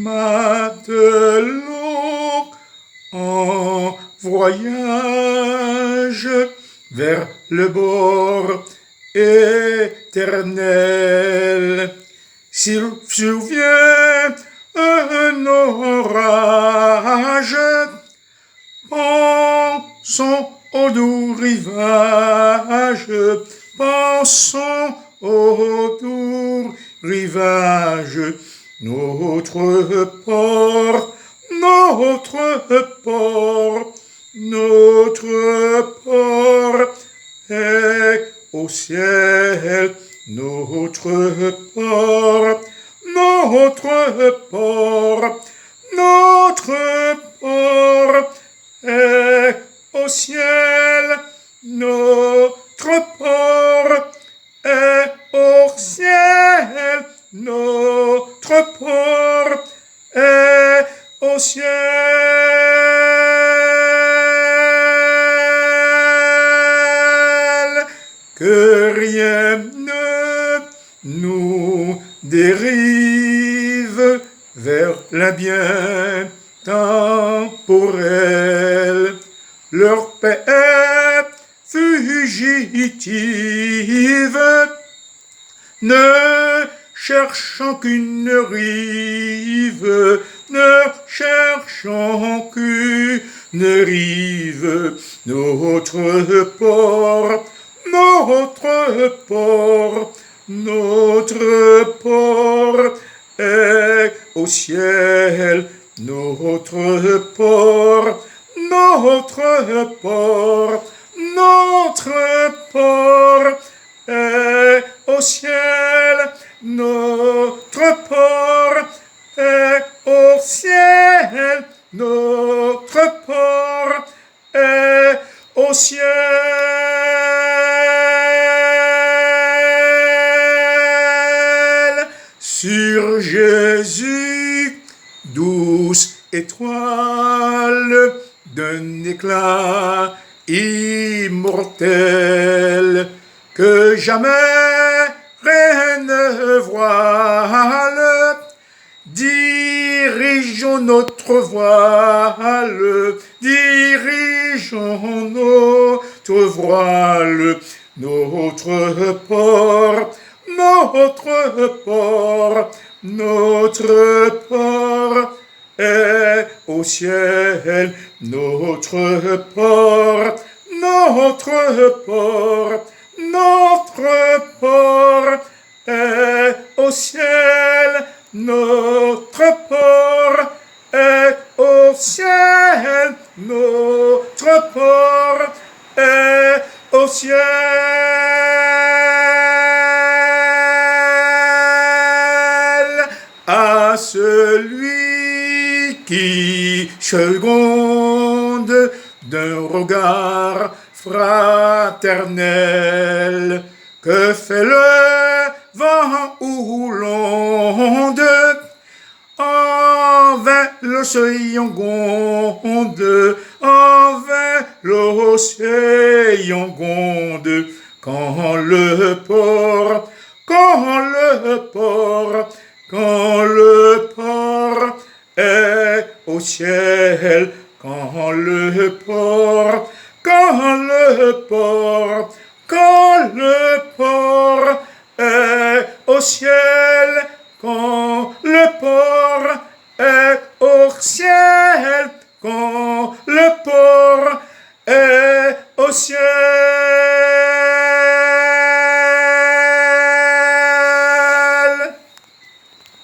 matelot en voyage vers le bord éternel. S'il survient un orage, pensons au doux rivage, pensons au doux rivage, notre port, est au ciel, notre port est au ciel, notre port est au ciel, notre port est au ciel. Que rien ne nous dérive vers l'Indien temporel. Leur paix est fugitive, ne cherchant qu'une rive, notre port est au ciel, notre port est au ciel, notre port est au ciel, notre port est au ciel. Sur Jésus, douce étoile d'un éclat immortel, que jamais rien ne voile, dirigeons notre voile, notre port est au ciel, notre port est au ciel, notre port est au ciel, notre port est au ciel. À celui qui seconde d'un regard fraternel, que fait le vent ou l'onde, en vain l'océan gronde, quand le port est au ciel, quand le port est au ciel, quand le port est au ciel, quand le